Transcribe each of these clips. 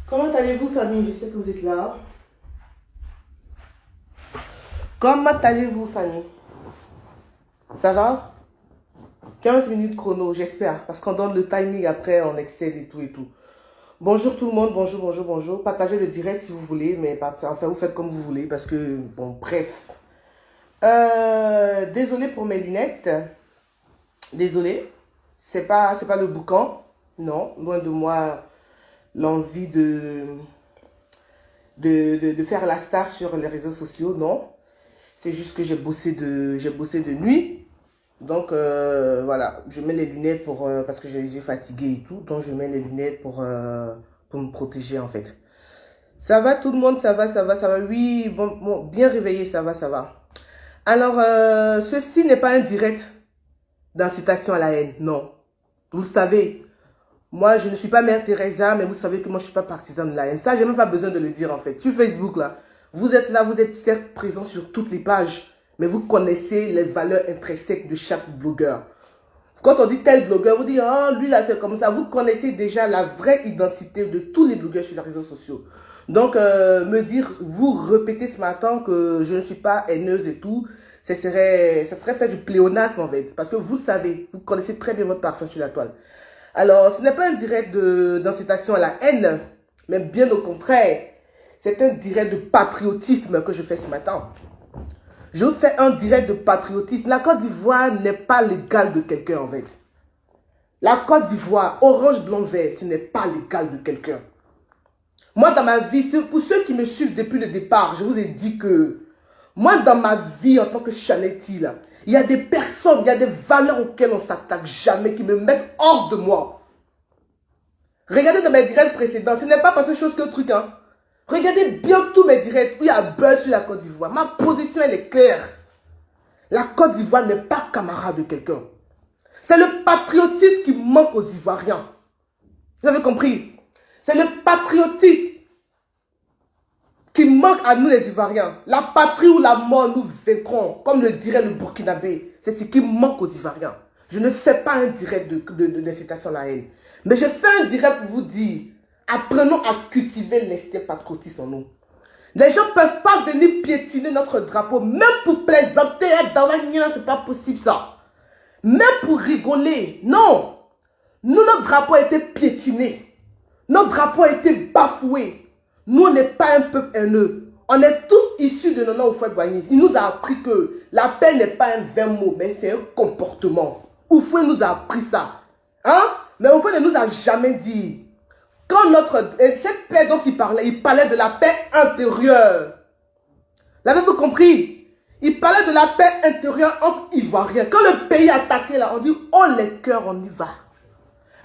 Comment allez-vous, famille? Je sais que vous êtes là. Comment allez-vous, famille? Ça va? 15 minutes chrono, j'espère. Parce qu'on donne le timing après, on excède et tout et tout. Bonjour tout le monde, bonjour, bonjour, bonjour. Partagez le direct si vous voulez, mais enfin, vous faites comme vous voulez parce que, bon, bref. Désolé pour mes lunettes. Désolé. C'est pas le boucan. Non, loin de moi l'envie de faire la star sur les réseaux sociaux, non. C'est juste que j'ai bossé de nuit. Donc, voilà, je mets les lunettes parce que j'ai les yeux fatigués et tout. Donc, je mets les lunettes pour me protéger, en fait. Ça va tout le monde, ça va, ça va, ça va. Oui, bon, bien réveillé, ça va, ça va. Alors, ceci n'est pas un direct d'incitation à la haine, non. Vous le savez, moi, je ne suis pas Mère Teresa, mais vous savez que moi, je ne suis pas partisan de la haine. Ça, j'ai même pas besoin de le dire, en fait. Sur Facebook, là, vous êtes là, vous êtes certes présent sur toutes les pages, mais vous connaissez les valeurs intrinsèques de chaque blogueur. Quand on dit tel blogueur, vous dites, oh, lui, là, c'est comme ça. Vous connaissez déjà la vraie identité de tous les blogueurs sur les réseaux sociaux. Donc, me dire, vous répétez ce matin que je ne suis pas haineuse et tout, ça serait faire du pléonasme, en fait. Parce que vous savez, vous connaissez très bien votre parfum sur la toile. Alors, ce n'est pas un direct d'incitation à la haine, mais bien au contraire, c'est un direct de patriotisme que je fais ce matin. Je vous fais un direct de patriotisme. La Côte d'Ivoire n'est pas l'égale de quelqu'un, en fait. La Côte d'Ivoire, orange, blanc, vert, ce n'est pas l'égal de quelqu'un. Moi, dans ma vie, pour ceux qui me suivent depuis le départ, je vous ai dit que moi, dans ma vie, en tant que Chanetti, là, il y a des personnes, il y a des valeurs auxquelles on ne s'attaque jamais, qui me mettent hors de moi. Regardez dans mes directs précédents, ce n'est pas parce que chose que truc, hein. Regardez bien tous mes directs où il y a buzz sur la Côte d'Ivoire. Ma position, elle est claire. La Côte d'Ivoire n'est pas camarade de quelqu'un. C'est le patriotisme qui manque aux Ivoiriens. Vous avez compris? C'est le patriotisme qui manque à nous les Ivoiriens. La patrie ou la mort, nous vaincrons, comme le dirait le Burkinabé. C'est ce qui manque aux Ivoiriens. Je ne fais pas un direct d'incitation à la haine. Mais je fais un direct pour vous dire, apprenons à cultiver l'instinct patriotisme en nous. Les gens ne peuvent pas venir piétiner notre drapeau, même pour plaisanter, c'est pas possible ça. Même pour rigoler, non. Nous, notre drapeau a été piétiné. Notre drapeau a été bafoué. Nous, on n'est pas un peuple haineux. On est tous issus de Nana Houphouët-Boigny. Il nous a appris que la paix n'est pas un vain mot, mais c'est un comportement. Houphouët nous a appris ça. Hein? Mais Houphouët ne nous a jamais dit. Quand cette paix dont il parlait de la paix intérieure. L'avez-vous compris? Il parlait de la paix intérieure entre Ivoiriens. Quand le pays est attaqué, là, on dit, oh les cœurs, on y va.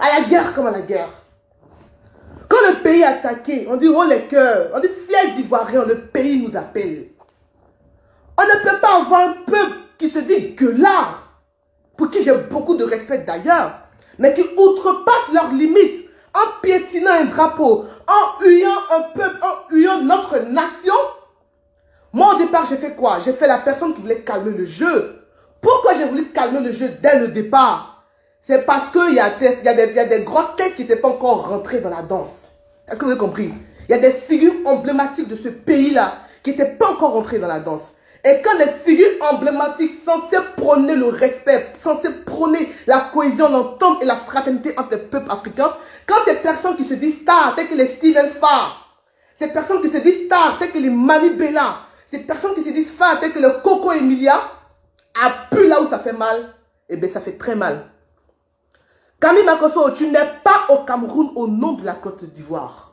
À la guerre comme à la guerre. Quand le pays est attaqué, on dit, oh les cœurs, on dit, fiers Ivoiriens, le pays nous appelle. On ne peut pas avoir un peuple qui se dit gueulard, pour qui j'ai beaucoup de respect d'ailleurs, mais qui outrepasse leurs limites en piétinant un drapeau, en huyant un peuple, en huyant notre nation. Moi, au départ, j'ai fait quoi? J'ai fait la personne qui voulait calmer le jeu. Pourquoi j'ai voulu calmer le jeu dès le départ? C'est parce qu'il y a des grosses têtes qui n'étaient pas encore rentrées dans la danse. Est-ce que vous avez compris? Il y a des figures emblématiques de ce pays-là qui n'étaient pas encore rentrées dans la danse. Et quand les figures emblématiques censées prôner le respect, censées prôner la cohésion, l'entente et la fraternité entre les peuples africains, quand ces personnes qui se disent stars, telles que les Steven Farr, ces personnes qui se disent stars, telles que les Mani Bella, ces personnes qui se disent stars, telles que le Coco Emilia, appuient là où ça fait mal, eh bien ça fait très mal. Camille Makosso, tu n'es pas au Cameroun au nom de la Côte d'Ivoire.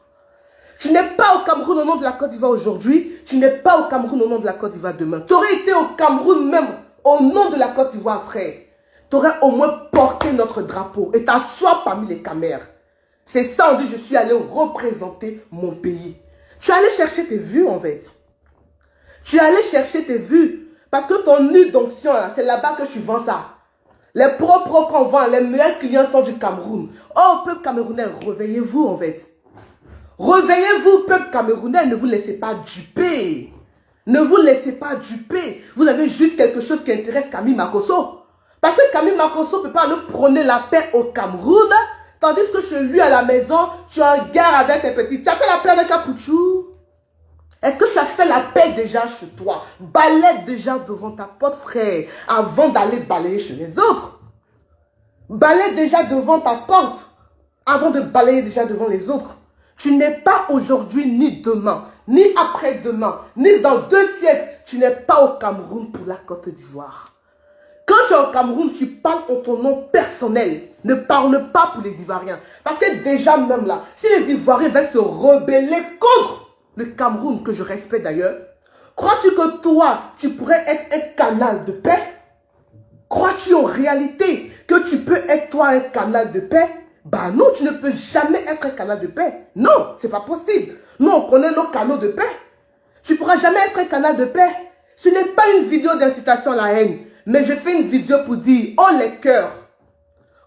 Tu n'es pas au Cameroun au nom de la Côte d'Ivoire aujourd'hui. Tu n'es pas au Cameroun au nom de la Côte d'Ivoire demain. Tu aurais été au Cameroun même au nom de la Côte d'Ivoire, frère. Tu aurais au moins porté notre drapeau et t'assois parmi les camères. C'est ça, on dit, je suis allé représenter mon pays. Tu es allé chercher tes vues, en fait. Tu es allé chercher tes vues. Parce que ton nu d'onction, c'est là-bas que tu vends ça. Les propres qu'on vend, les meilleurs clients sont du Cameroun. Oh, peuple camerounais, réveillez-vous, en fait. Réveillez-vous, peuple camerounais, ne vous laissez pas duper. Ne vous laissez pas duper. Vous avez juste quelque chose qui intéresse Camille Makosso. Parce que Camille Makosso ne peut pas aller prôner la paix au Cameroun Tandis que chez lui à la maison, tu es en guerre avec tes petits. Tu as fait la paix avec Capuchou? Est-ce que tu as fait la paix déjà chez toi? Balaye déjà devant ta porte, frère, avant d'aller balayer chez les autres. Balaye déjà devant ta porte, avant de balayer déjà devant les autres. Tu n'es pas aujourd'hui, ni demain, ni après-demain, ni dans 2 siècles. Tu n'es pas au Cameroun pour la Côte d'Ivoire. Quand tu es au Cameroun, tu parles en ton nom personnel. Ne parle pas pour les Ivoiriens. Parce que déjà même là, si les Ivoiriens veulent se rebeller contre le Cameroun, que je respecte d'ailleurs, crois-tu que toi, tu pourrais être un canal de paix? Crois-tu en réalité que tu peux être toi un canal de paix? Bah non, tu ne peux jamais être un canal de paix. Non, c'est pas possible. Nous, on connaît nos canaux de paix. Tu ne pourras jamais être un canal de paix. Ce n'est pas une vidéo d'incitation à la haine, mais je fais une vidéo pour dire, oh les cœurs,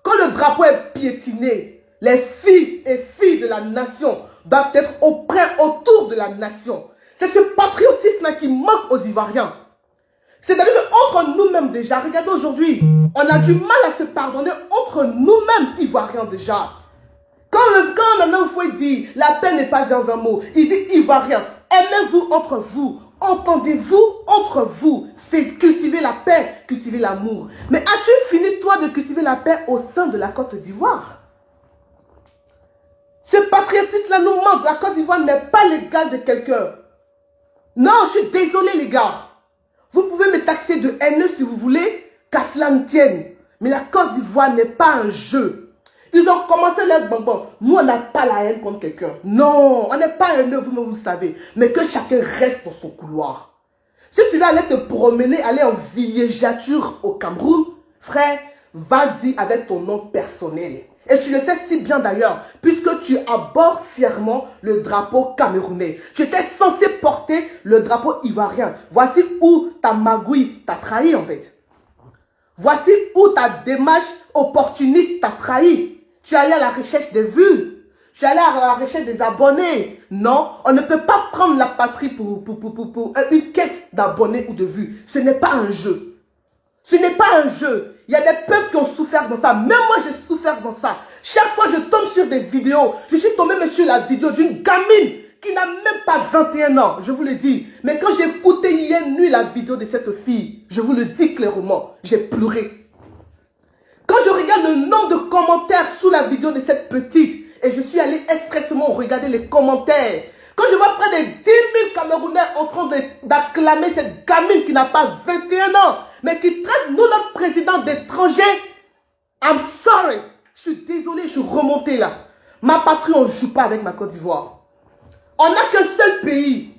quand le drapeau est piétiné, les fils et filles de la nation doivent être autour de la nation. C'est ce patriotisme qui manque aux Ivoiriens. C'est-à-dire qu'entre nous-mêmes déjà, regardez aujourd'hui, on a du mal à se pardonner entre nous-mêmes Ivoiriens déjà. Quand maintenant il faut dire, la paix n'est pas un vain mot, il dit Ivoiriens, aimez-vous entre vous, entendez-vous entre vous, cultivez la paix, cultivez l'amour. Mais as-tu fini toi de cultiver la paix au sein de la Côte d'Ivoire? Ce patriotisme-là nous manque, la Côte d'Ivoire n'est pas l'égale de quelqu'un. Non, je suis désolé les gars. Vous pouvez me taxer de haineux si vous voulez, qu'à cela ne tienne. Mais la Côte d'Ivoire n'est pas un jeu. Ils ont commencé leur bonbon. Nous, on n'a pas la haine contre quelqu'un. Non, on n'est pas haineux, vous-même vous le savez. Mais que chacun reste dans son couloir. Si tu vas aller te promener, aller en villégiature au Cameroun, frère, vas-y avec ton nom personnel. Et tu le fais si bien d'ailleurs, puisque tu abordes fièrement le drapeau camerounais. Tu étais censé porter le drapeau ivoirien. Voici où ta magouille t'a trahi en fait. Voici où ta démarche opportuniste t'a trahi. Tu es allé à la recherche des vues. Tu es allé à la recherche des abonnés. Non, on ne peut pas prendre la patrie pour une quête d'abonnés ou de vues. Ce n'est pas un jeu. Ce n'est pas un jeu. Il y a des peuples qui ont souffert dans ça. Même moi, j'ai souffert dans ça. Chaque fois que je tombe sur des vidéos, je suis tombé même sur la vidéo d'une gamine qui n'a même pas 21 ans, je vous le dis. Mais quand j'ai écouté hier nuit la vidéo de cette fille, je vous le dis clairement, j'ai pleuré. Quand je regarde le nombre de commentaires sous la vidéo de cette petite, et je suis allé expressément regarder les commentaires, quand je vois près de 10 000 Camerounais en train d'acclamer cette gamine qui n'a pas 21 ans, mais qui traite nous, notre président d'étranger, I'm sorry. Je suis désolé, je suis remonté là. Ma patrie, on ne joue pas avec ma Côte d'Ivoire. On n'a qu'un seul pays.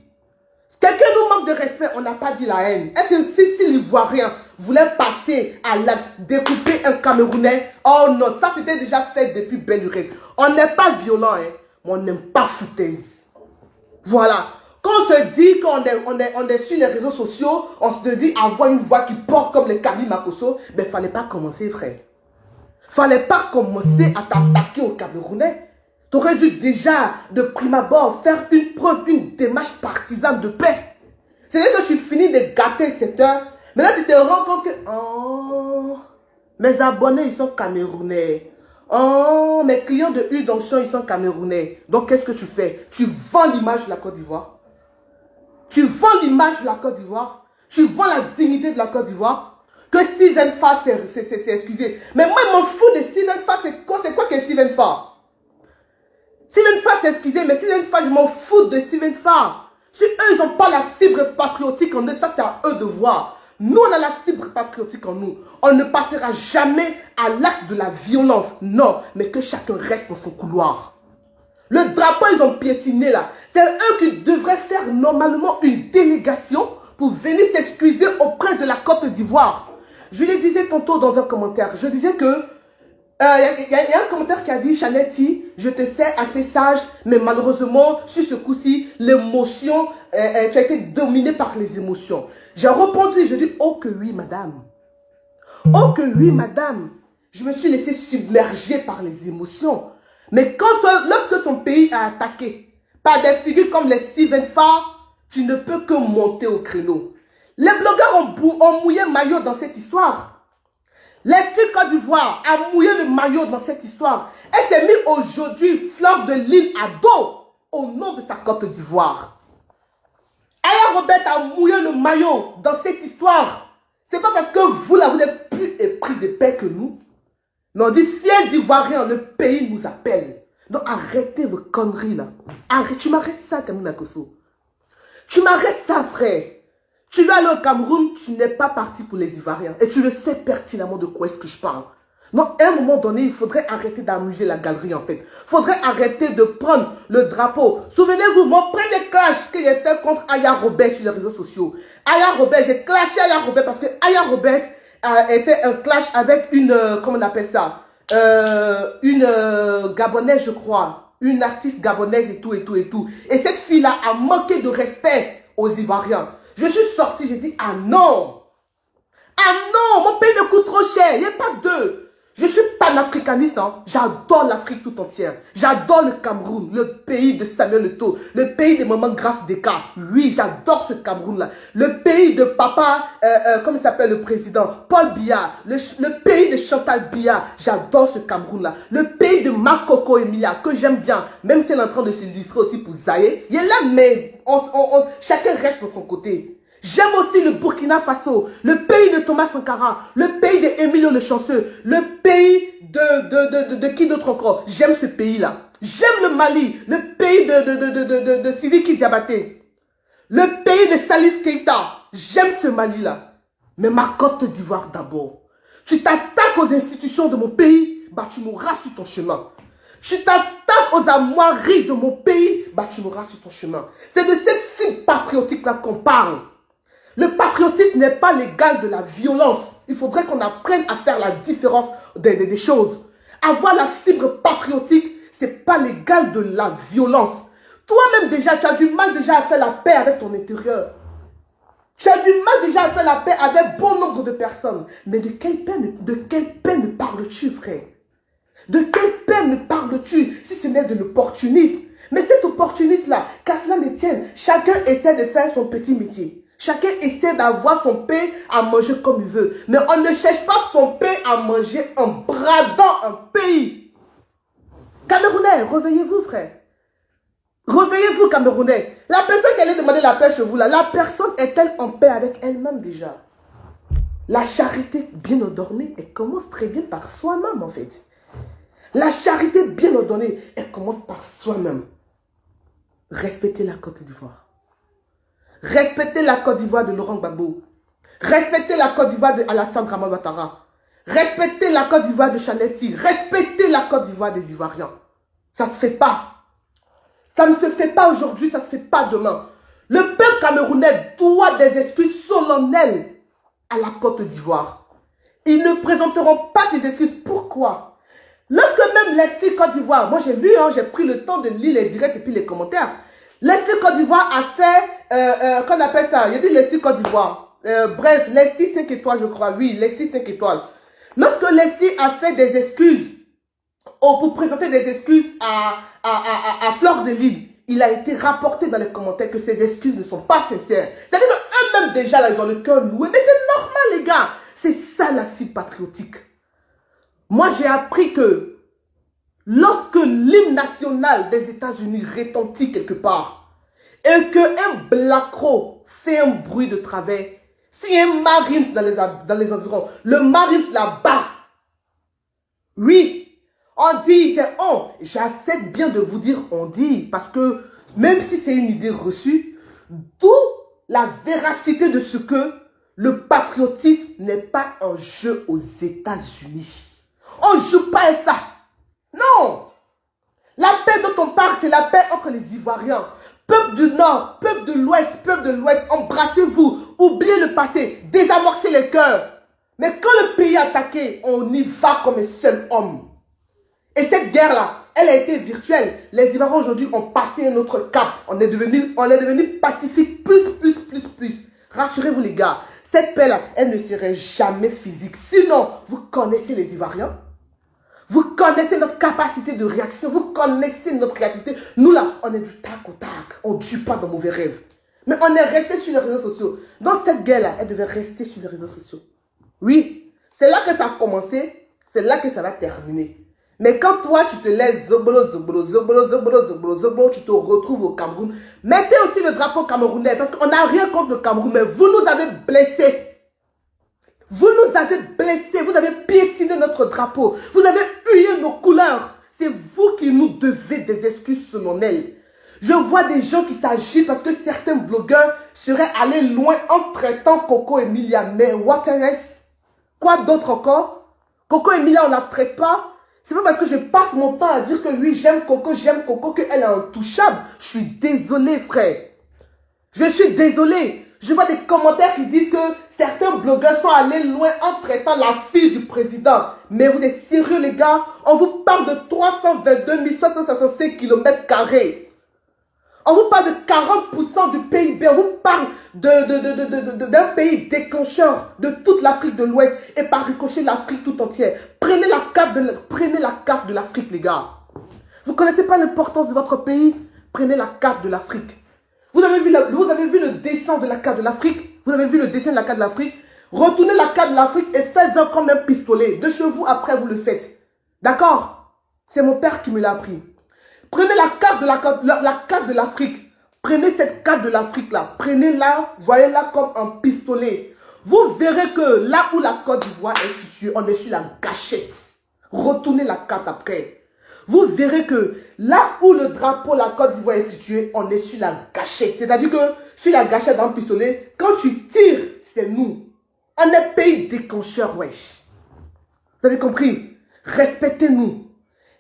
Quelqu'un nous manque de respect, on n'a pas dit la haine. Est-ce que si l'Ivoirien voulait passer à l'acte, découper un Camerounais, oh non, ça c'était déjà fait depuis belle lurette. On n'est pas violent, hein, mais on n'aime pas foutaise. Voilà. Quand on se dit qu'on est sur les réseaux sociaux, on se dit avoir une voix qui porte comme les Kami Makosso, mais il ne fallait pas commencer, frère. Il ne fallait pas commencer à t'attaquer aux Camerounais. Tu aurais dû déjà, de prime abord, faire une preuve, une démarche partisane de paix. C'est-à-dire que tu finis de gâter cette heure, mais là tu te rends compte que, oh, mes abonnés, ils sont Camerounais. Oh, mes clients de huile d'onction, ils sont Camerounais. Donc, qu'est-ce que tu fais? Tu vends l'image de la Côte d'Ivoire. Tu vends l'image de la Côte d'Ivoire. Tu vends la dignité de la Côte d'Ivoire. Que Steven Farr s'est excusé. Mais moi, je m'en fous de Steven Farr. C'est quoi que Steven Farr? Steven Farr s'est excusé, mais Steven Farr, je m'en fous de Steven Farr. Si eux, ils n'ont pas la fibre patriotique en eux, ça, c'est à eux de voir. Nous, on a la fibre patriotique en nous. On ne passera jamais à l'acte de la violence. Non, mais que chacun reste dans son couloir. Le drapeau, ils ont piétiné là. C'est eux qui devraient faire normalement une délégation pour venir s'excuser auprès de la Côte d'Ivoire. Je le disais tantôt dans un commentaire. Je disais que il y a un commentaire qui a dit, Chanetti, je te sais assez sage, mais malheureusement, sur ce coup-ci, l'émotion, tu as été dominé par les émotions. J'ai répondu, je dis, oh que oui, madame. Oh que oui, madame. Je me suis laissé submerger par les émotions. Mais lorsque son pays a attaqué par des figures comme les Steven Farr, tu ne peux que monter au créneau. Les blogueurs ont mouillé maillot dans cette histoire. L'esprit Côte d'Ivoire a mouillé le maillot dans cette histoire. Elle s'est mise aujourd'hui fleur de l'île à dos au nom de sa Côte d'Ivoire. Aya Robert a mouillé le maillot dans cette histoire. C'est pas parce que vous, là, vous êtes plus épris de paix que nous. Mais on dit, fiers Ivoiriens, le pays nous appelle. Donc arrêtez vos conneries là. Arrête, tu m'arrêtes ça, Kamina Kosso. Tu m'arrêtes ça, frère. Tu vas aller au Cameroun, tu n'es pas parti pour les Ivoiriens. Et tu le sais pertinemment de quoi est-ce que je parle. Donc, à un moment donné, il faudrait arrêter d'amuser la galerie, en fait. Il faudrait arrêter de prendre le drapeau. Souvenez-vous, mon premier clash que j'ai fait contre Aya Robert sur les réseaux sociaux. Aya Robert, j'ai clashé Aya Robert parce que Aya Robert était un clash avec une, comment on appelle ça, une Gabonaise, je crois. Une artiste gabonaise et tout, et tout, et tout. Et cette fille-là a manqué de respect aux Ivoiriens. Je suis sorti, j'ai dit, ah non. Ah non, mon pays me coûte trop cher. Il n'y a pas deux. Je suis panafricaniste, hein. J'adore l'Afrique tout entière. J'adore le Cameroun, le pays de Samuel Eto'o, le pays de maman Grace Deka. Oui, j'adore ce Cameroun-là. Le pays de papa, comment il s'appelle le président, Paul Biya. Le pays de Chantal Biya. J'adore ce Cameroun-là. Le pays de Makoko Emilia, que j'aime bien. Même si elle est en train de s'illustrer aussi pour Zaye. Il est là, mais chacun reste de son côté. J'aime aussi le Burkina Faso, le pays de Thomas Sankara, le pays de Emilio Le Chanceux, le pays de qui d'autre encore. J'aime ce pays-là. J'aime le Mali, le pays de Sidiki Diabaté, le pays de Salif Keita. J'aime ce Mali-là. Mais ma Côte d'Ivoire d'abord. Tu t'attaques aux institutions de mon pays, bah tu mourras sur ton chemin. Tu t'attaques aux armoiries de mon pays, bah tu mourras sur ton chemin. C'est de cette fibre patriotique-là qu'on parle. Le patriotisme n'est pas l'égal de la violence. Il faudrait qu'on apprenne à faire la différence des choses. Avoir la fibre patriotique, ce n'est pas l'égal de la violence. Toi-même déjà, tu as du mal déjà à faire la paix avec ton intérieur. Tu as du mal déjà à faire la paix avec bon nombre de personnes. Mais de quelle paix me parles-tu, frère? De quelle paix me parles-tu si ce n'est de l'opportunisme? Mais cet opportunisme-là, qu'à cela ne tienne, chacun essaie de faire son petit métier. Chacun essaie d'avoir son pain à manger comme il veut. Mais on ne cherche pas son pain à manger en bradant un pays. Camerounais, réveillez-vous, frère. Réveillez-vous, Camerounais. La personne qui allait demander la paix chez vous, là, la personne est-elle en paix avec elle-même déjà? La charité bien ordonnée, elle commence très bien par soi-même, en fait. La charité bien ordonnée, elle commence par soi-même. Respectez la Côte d'Ivoire. Respectez la Côte d'Ivoire de Laurent Gbagbo. Respectez la Côte d'Ivoire de Alassane Dramane Ouattara. Respectez la Côte d'Ivoire de Chanel Ty. Respectez la Côte d'Ivoire des Ivoiriens. Ça ne se fait pas. Ça ne se fait pas aujourd'hui, ça ne se fait pas demain. Le peuple camerounais doit des excuses solennelles à la Côte d'Ivoire. Ils ne présenteront pas ces excuses. Pourquoi? Lorsque même l'Esprit Côte d'Ivoire, moi j'ai lu, hein, j'ai pris le temps de lire les directs et puis les commentaires. L'Esprit Côte d'Ivoire a fait, qu'on appelle ça, il dit l'Esprit Côte d'Ivoire. Bref, l'Esprit 5 étoiles, je crois, oui, l'Esprit 5 étoiles. Lorsque l'Esprit a fait des excuses, pour présenter des excuses à Fleur de Lille, il a été rapporté dans les commentaires que ces excuses ne sont pas sincères. C'est-à-dire qu'eux-mêmes déjà, là, ils ont le cœur noué. Mais c'est normal, les gars. C'est ça la fibre patriotique. Moi, j'ai appris que lorsque l'hymne national des États-Unis retentit quelque part et qu'un blacro fait un bruit de travers, si un Marines dans les environs, le Marines là-bas, oui, on dit, c'est on. J'accepte bien de vous dire on dit, parce que même si c'est une idée reçue, d'où la véracité de ce que le patriotisme n'est pas un jeu aux États-Unis. On ne joue pas à ça. Non. La paix dont on parle, c'est la paix entre les Ivoiriens. Peuple du Nord, peuple de l'Ouest, embrassez-vous. Oubliez le passé, désamorcez les cœurs. Mais quand le pays est attaqué, on y va comme un seul homme. Et cette guerre-là, elle a été virtuelle. Les Ivoiriens aujourd'hui ont passé un autre cap. On est devenu pacifique plus. Rassurez-vous les gars, cette paix-là, elle ne serait jamais physique. Sinon, vous connaissez les Ivoiriens. Vous connaissez notre capacité de réaction. Vous connaissez notre réactivité. Nous là, on est du tac au tac. On ne tue pas dans mauvais rêves. Mais on est resté sur les réseaux sociaux. Dans cette guerre-là, elle devait rester sur les réseaux sociaux. Oui. C'est là que ça a commencé, c'est là que ça va terminer. Mais quand toi, tu te laisses zobolo, zobolo, zobolo, zobolo, zobolo, zobolo, tu te retrouves au Cameroun, mettez aussi le drapeau camerounais, parce qu'on n'a rien contre le Cameroun, mais vous nous avez blessés. Vous nous avez blessés, vous avez piétiné notre drapeau, vous avez hué nos couleurs. C'est vous qui nous devez des excuses solennelles. Je vois des gens qui s'agitent parce que certains blogueurs seraient allés loin en traitant Coco Emilia. Mais what else? Quoi d'autre encore? Coco Emilia, on ne la traite pas. C'est pas parce que je passe mon temps à dire que lui, j'aime Coco, qu'elle est intouchable. Je suis désolé, frère. Je suis désolé. Je vois des commentaires qui disent que certains blogueurs sont allés loin en traitant la fille du président. Mais vous êtes sérieux, les gars? On vous parle de 322 665 km². On vous parle de 40% du PIB. On vous parle d'un pays déclencheur de toute l'Afrique de l'Ouest et par ricochet l'Afrique tout entière. Prenez la carte de l'Afrique, les gars. Vous ne connaissez pas l'importance de votre pays? Prenez la carte de l'Afrique. Vous avez vu le dessin de la carte de l'Afrique? Vous avez vu le dessin de la carte de l'Afrique? Retournez la carte de l'Afrique et faites-en comme un pistolet. De chez vous, après, vous le faites. D'accord? C'est mon père qui me l'a appris. Prenez la carte de l'Afrique. Prenez cette carte de l'Afrique là. Prenez-la, voyez-la comme un pistolet. Vous verrez que là où la Côte d'Ivoire est située, on est sur la gâchette. Retournez la carte après. Vous verrez que là où le drapeau, la Côte d'Ivoire est située, on est sur la gâchette. C'est-à-dire que sur la gâchette d'un pistolet, quand tu tires, c'est nous. On est pays déclencheur, wesh. Vous avez compris? Respectez-nous.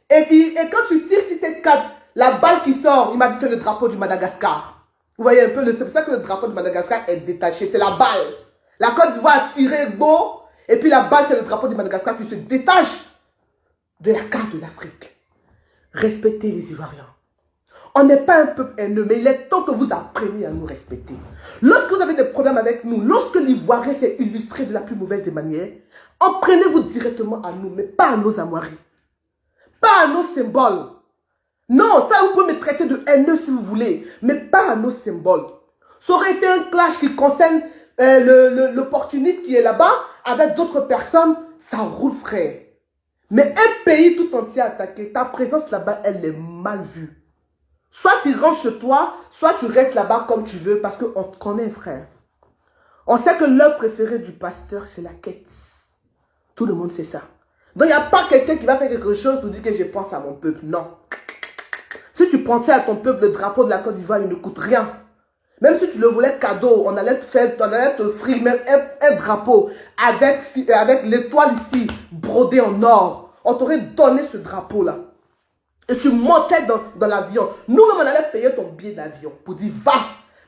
Et quand tu tires sur cette carte, la balle qui sort, il m'a dit c'est le drapeau du Madagascar. Vous voyez un peu, c'est pour ça que le drapeau du Madagascar est détaché. C'est la balle. La Côte d'Ivoire a tiré beau, et puis la balle, c'est le drapeau du Madagascar qui se détache de la carte de l'Afrique. Respectez les Ivoiriens. On n'est pas un peuple haineux, mais il est temps que vous appreniez à nous respecter. Lorsque vous avez des problèmes avec nous, lorsque l'Ivoirien s'est illustré de la plus mauvaise des manières, apprenez-vous directement à nous, mais pas à nos armoiries. Pas à nos symboles. Non, ça vous pouvez me traiter de haineux si vous voulez, mais pas à nos symboles. Ça aurait été un clash qui concerne l'opportuniste qui est là-bas avec d'autres personnes, ça roule, frère. Mais un pays tout entier attaqué, ta présence là-bas, elle est mal vue. Soit tu rentres chez toi, soit tu restes là-bas comme tu veux, parce qu'on te connaît, frère. On sait que l'œuvre préférée du pasteur, c'est la quête. Tout le monde sait ça. Donc, il n'y a pas quelqu'un qui va faire quelque chose pour dire que je pense à mon peuple. Non. Si tu pensais à ton peuple, le drapeau de la Côte d'Ivoire, il ne coûte rien. Même si tu le voulais cadeau, on allait t'offrir même un drapeau avec l'étoile ici, brodée en or. On t'aurait donné ce drapeau-là. Et tu montais dans l'avion. Nous-mêmes, on allait payer ton billet d'avion pour dire,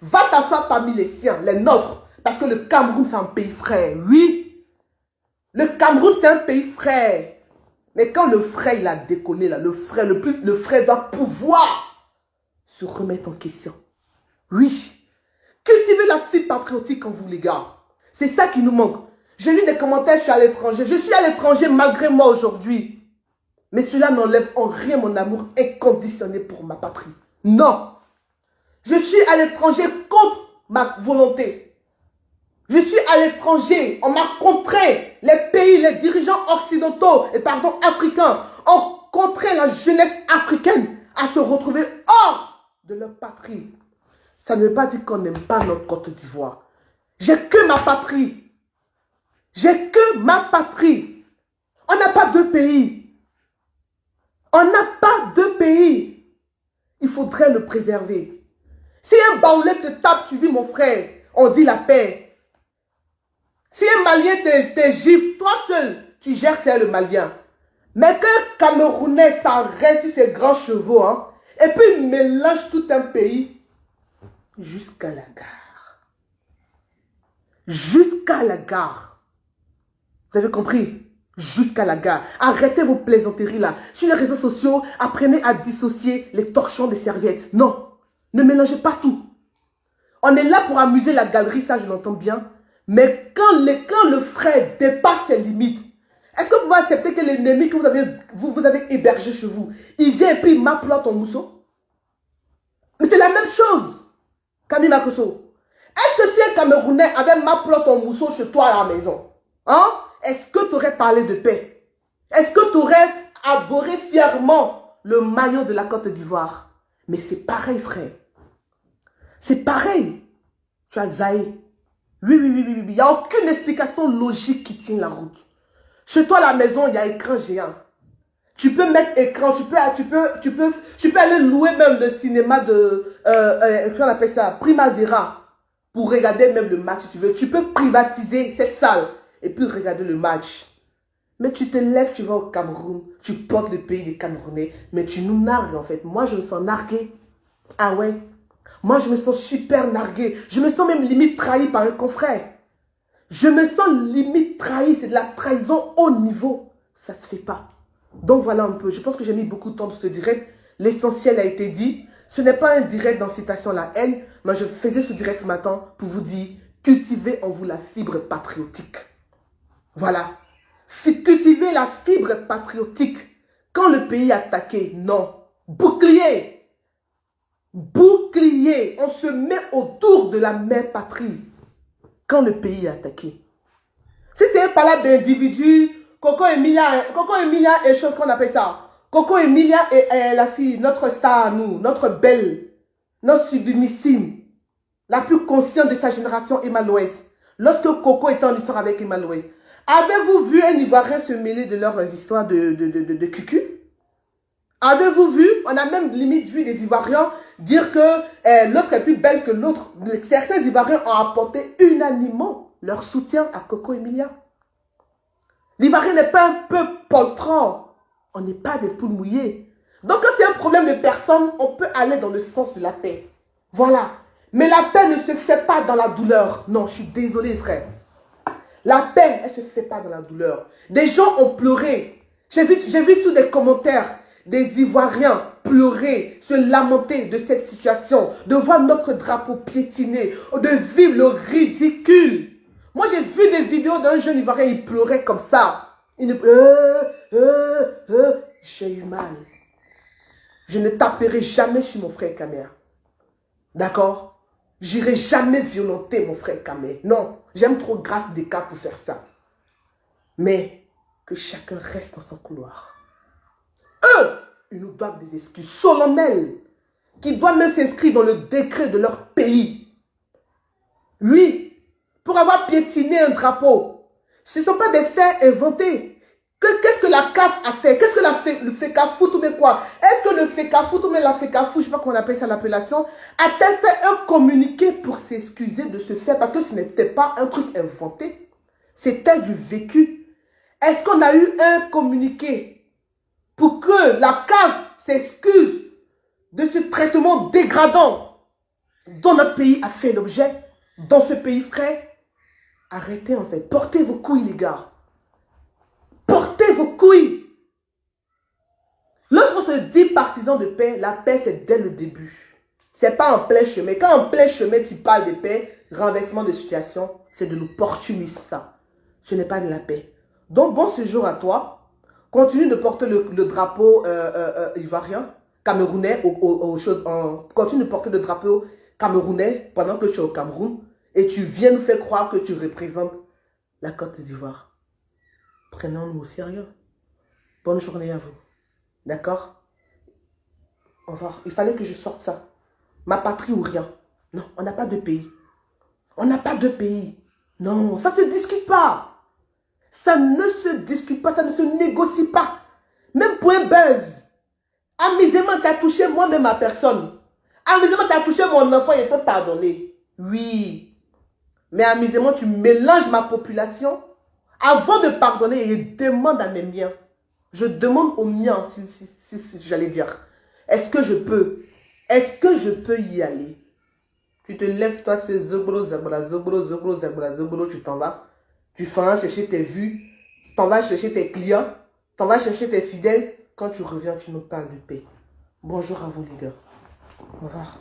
va t'asseoir parmi les siens, les nôtres. Parce que le Cameroun, c'est un pays frère. Oui, le Cameroun, c'est un pays frère. Mais quand le frère, il a déconné, là, le frère doit pouvoir se remettre en question. Oui. Cultivez la fibre patriotique en vous, les gars. C'est ça qui nous manque. J'ai lu des commentaires, je suis à l'étranger. Je suis à l'étranger malgré moi aujourd'hui. Mais cela n'enlève en rien mon amour inconditionné pour ma patrie. Non. Je suis à l'étranger contre ma volonté. Je suis à l'étranger. On m'a contraint. Les pays, les dirigeants occidentaux, africains, ont contraint la jeunesse africaine à se retrouver hors de leur patrie. Ça ne veut pas dire qu'on n'aime pas notre Côte d'Ivoire. J'ai que ma patrie. J'ai que ma patrie. On n'a pas deux pays. On n'a pas deux pays. Il faudrait le préserver. Si un Baoulé te tape, tu dis mon frère, on dit la paix. Si un Malien te gifle, toi seul, tu gères, c'est le Malien. Mais qu'un Camerounais s'arrête sur ses grands chevaux, hein, et puis il mélange tout un pays, jusqu'à la gare. Jusqu'à la gare. Vous avez compris? Jusqu'à la gare. Arrêtez vos plaisanteries là. Sur les réseaux sociaux, apprenez à dissocier les torchons des serviettes. Non. Ne mélangez pas tout. On est là pour amuser la galerie, ça je l'entends bien. Mais quand le frère dépasse ses limites, est-ce que vous pouvez accepter que l'ennemi que vous avez hébergé chez vous, il vient et puis il m'applante en mousseau? Mais c'est la même chose. Camille Makosso, est-ce que si un Camerounais avait ma plante en mousseau chez toi à la maison, hein, est-ce que tu aurais parlé de paix? Est-ce que tu aurais arboré fièrement le maillot de la Côte d'Ivoire? Mais c'est pareil, frère. C'est pareil. Tu as zaï. Oui. Il n'y a aucune explication logique qui tient la route. Chez toi, à la maison, il y a écran géant. Tu peux mettre écran, tu peux aller louer même le cinéma de, comment on appelle ça, Primavera, pour regarder même le match si tu veux. Tu peux privatiser cette salle et puis regarder le match. Mais tu te lèves, tu vas au Cameroun, tu portes le pays des Camerounais, mais tu nous nargues en fait. Moi, je me sens nargué. Ah ouais? Moi, je me sens super nargué. Je me sens même limite trahi par un confrère. Je me sens limite trahi. C'est de la trahison haut niveau. Ça ne se fait pas. Donc voilà un peu. Je pense que j'ai mis beaucoup de temps dans ce direct. L'essentiel a été dit. Ce n'est pas un direct d'incitation à la haine. Mais je faisais ce direct ce matin pour vous dire, cultivez en vous la fibre patriotique. Voilà. Cultivez la fibre patriotique. Quand le pays est attaqué, non. Bouclier. Bouclier. On se met autour de la mère patrie. Quand le pays est attaqué. Si c'est un palabre d'individus, Coco Emilia est chose qu'on appelle ça. Coco Emilia est la fille, notre star à nous, notre belle, notre sublimissime, la plus consciente de sa génération, Emma Loès. Lorsque Coco était en histoire avec Emma Loès, avez-vous vu un Ivoirien se mêler de leurs histoires de cucu? Avez-vous vu? On a même limite vu des Ivoiriens dire que l'autre est plus belle que l'autre. Certains Ivoiriens ont apporté unanimement leur soutien à Coco Emilia. L'Ivoirien n'est pas un peuple poltron. On n'est pas des poules mouillées. Donc quand c'est un problème de personne, on peut aller dans le sens de la paix. Voilà. Mais la paix ne se fait pas dans la douleur. Non, je suis désolé, frère. La paix, elle ne se fait pas dans la douleur. Des gens ont pleuré. J'ai vu sous des commentaires des Ivoiriens pleurer, se lamenter de cette situation, de voir notre drapeau piétiner, de vivre le ridicule. Moi, j'ai vu des vidéos d'un jeune Ivoirien, il pleurait comme ça. Il ne... J'ai eu mal. Je ne taperai jamais sur mon frère Kamer. D'accord? J'irai jamais violenter mon frère Kamer. Non, j'aime trop grâce des cas pour faire ça. Mais que chacun reste dans son couloir. Eux, ils nous doivent des excuses solennelles qui doivent même s'inscrire dans le décret de leur pays. Oui, pour avoir piétiné un drapeau. Ce ne sont pas des faits inventés. Qu'est-ce que la CAF a fait? Qu'est-ce que le FECAFOOT ou mais quoi? Est-ce que le FECAFOOT ou mais la FECAFOOT, je ne sais pas comment on appelle ça l'appellation, a-t-elle fait un communiqué pour s'excuser de ce fait? Parce que ce n'était pas un truc inventé. C'était du vécu. Est-ce qu'on a eu un communiqué pour que la CAF s'excuse de ce traitement dégradant dont notre pays a fait l'objet? Dans ce pays, frère, arrêtez en fait. Portez vos couilles, les gars. Portez vos couilles. Lorsqu'on se dit partisan de paix, la paix, c'est dès le début. Ce n'est pas en plein chemin. Quand en plein chemin, tu parles de paix, renversement de situation, c'est de l'opportunisme, ça. Ce n'est pas de la paix. Donc, bon séjour à toi. Continue de porter le drapeau ivoirien, camerounais, continue de porter le drapeau camerounais pendant que tu es au Cameroun et tu viens nous faire croire que tu représentes la Côte d'Ivoire. Prenons-nous au sérieux. Bonne journée à vous. D'accord? Au revoir. Il fallait que je sorte ça. Ma patrie ou rien. Non, on n'a pas de pays. On n'a pas de pays. Non, ça ne se discute pas. Ça ne se discute pas, ça ne se négocie pas. Même pour un buzz. Amusément, tu as touché moi-même ma personne. Amusément, tu as touché mon enfant, il peut pardonner. Oui. Mais amusément, tu mélanges ma population. Avant de pardonner, je demande à mes miens. Je demande aux miens, si j'allais dire. Est-ce que je peux? Est-ce que je peux y aller? Tu te lèves, toi, c'est zobro, zabra, zobro, zobro, zabra, zobro, tu t'en vas. Tu vas chercher tes vues, tu t'en vas chercher tes clients, tu t'en vas chercher tes fidèles. Quand tu reviens, tu nous parles de paix. Bonjour à vous les gars. Au revoir.